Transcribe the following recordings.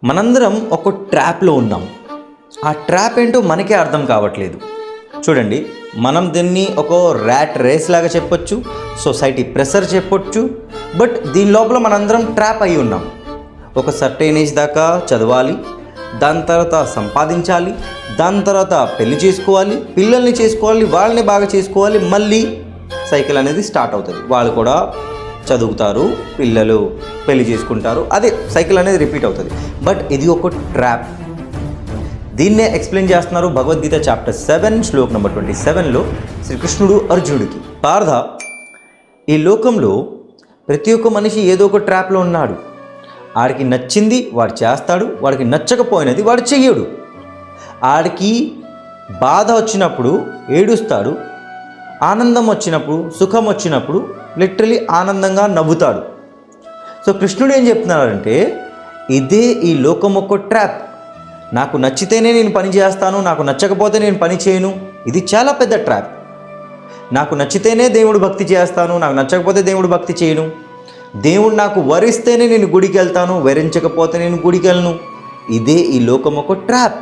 మనందరం ఒక ట్రాప్లో ఉన్నాం. ఆ ట్రాప్ ఏంటో మనకే అర్థం కావట్లేదు. చూడండి, మనం దీన్ని ఒక ర్యాట్ రేస్ లాగా చెప్పొచ్చు, సొసైటీ ప్రెషర్ చెప్పొచ్చు. బట్ దీని లోపల మనందరం ట్రాప్ అయి ఉన్నాం. ఒక సర్టైన్ ఏజ్ దాకా చదవాలి, దాని తర్వాత సంపాదించాలి, దాని తర్వాత పెళ్లి చేసుకోవాలి, పిల్లల్ని చేసుకోవాలి, వాళ్ళని బాగా చేసుకోవాలి. మళ్ళీ సైకిల్ అనేది స్టార్ట్ అవుతుంది. వాళ్ళు కూడా చదువుతారు, పిల్లలు పెళ్లి చేసుకుంటారు, అదే సైకిల్ అనేది రిపీట్ అవుతుంది. బట్ ఇది ఒక ట్రాప్. దీన్నే ఎక్స్ప్లెయిన్ చేస్తున్నారు భగవద్గీత చాప్టర్ 7 శ్లోక్ నెంబర్ 27లో శ్రీకృష్ణుడు అర్జునుడికి. పార్థ, ఈ లోకంలో ప్రతి ఒక్క మనిషి ఏదో ఒక ట్రాప్లో ఉన్నాడు. ఆడికి నచ్చింది వాడు చేస్తాడు, వాడికి నచ్చకపోయినది వాడు చెయ్యడు. ఆడికి బాధ వచ్చినప్పుడు ఏడుస్తాడు, ఆనందం వచ్చినప్పుడు, సుఖం వచ్చినప్పుడు లిటరలీ ఆనందంగా నవ్వుతాడు. సో కృష్ణుడు ఏం చెప్తున్నాడంటే, ఇదే ఈ లోకం ఒక ట్రాప్. నాకు నచ్చితేనే నేను పని చేస్తాను, నాకు నచ్చకపోతే నేను పని చేయను. ఇది చాలా పెద్ద ట్రాప్. నాకు నచ్చితేనే దేవుడు భక్తి చేస్తాను, నాకు నచ్చకపోతే దేవుడు భక్తి చేయను. దేవుడు నాకు వరిస్తేనే నేను గుడికి వెళ్తాను, వరించకపోతే నేను గుడికి వెళ్ళను. ఇదే ఈ లోకం ఒక trap.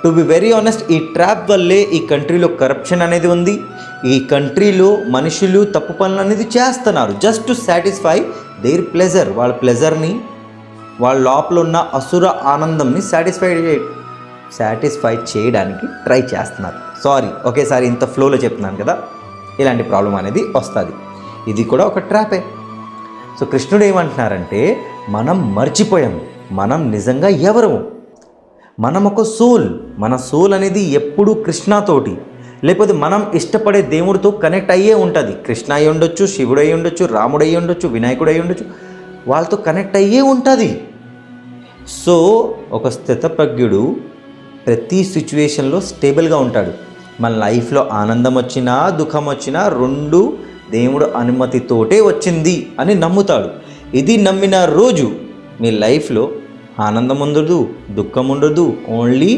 To be very honest, ఈ ట్రాప్ వల్లే ఈ కంట్రీలో కరప్షన్ అనేది ఉంది. ఈ కంట్రీలో మనుషులు తప్పు పనులు అనేది చేస్తున్నారు just to satisfy their pleasure. వాళ్ళ ప్లెజర్ని, వాళ్ళ లోపల ఉన్న అసుర ఆనందంని సాటిస్ఫై చేయడానికి ట్రై చేస్తున్నారు. సారీ, ఒకేసారి ఇంత ఫ్లోలో చెప్తున్నాను కదా, ఇలాంటి ప్రాబ్లం అనేది వస్తుంది. ఇది కూడా ఒక ట్రాపే. సో కృష్ణుడు ఏమంటున్నారంటే, మనం మర్చిపోయాం మనం నిజంగా ఎవరము. మనం ఒక సోల్. మన సోల్ అనేది ఎప్పుడూ కృష్ణతోటి, లేకపోతే మనం ఇష్టపడే దేవుడితో కనెక్ట్ అయ్యే ఉంటుంది. కృష్ణ అయి ఉండొచ్చు, శివుడు అయి ఉండొచ్చు, రాముడు అయి ఉండొచ్చు, వినాయకుడు అయి ఉండొచ్చు, వాళ్ళతో కనెక్ట్ అయ్యే ఉంటుంది. సో ఒక స్థితప్రజ్ఞుడు ప్రతి సిచ్యువేషన్లో స్టేబుల్గా ఉంటాడు. మన లైఫ్లో ఆనందం వచ్చినా దుఃఖం వచ్చినా రెండు దేవుడు అనుమతితోటే వచ్చింది అని నమ్ముతాడు. ఇది నమ్మిన రోజు మీ లైఫ్లో ఆనందం ఉండదు, దుఃఖం ఉండదు, ఓన్లీ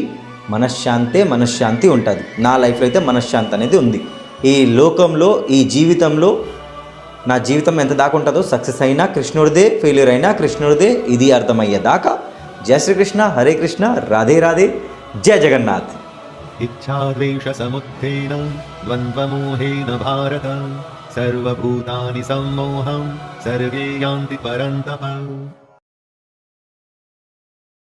మనశ్శాంతి ఉంటుంది. నా లైఫ్లో అయితే మనశ్శాంతి అనేది ఉంది. ఈ లోకంలో, ఈ జీవితంలో నా జీవితం ఎంత దాకా ఉంటుందో, సక్సెస్ అయినా కృష్ణుడిదే, ఫెయిల్యూర్ అయినా కృష్ణుడిదే, ఇది అర్థమయ్యేదాకా. జయ శ్రీకృష్ణ, హరే కృష్ణ, రాధే రాధే, జయ జగన్నాథ్. ఇచ్ఛాద్వేష సముత్థేన ద్వంద్వమోహేన భారత సర్వభూతాని సమ్మోహం సర్వే యాంతి పరంతప.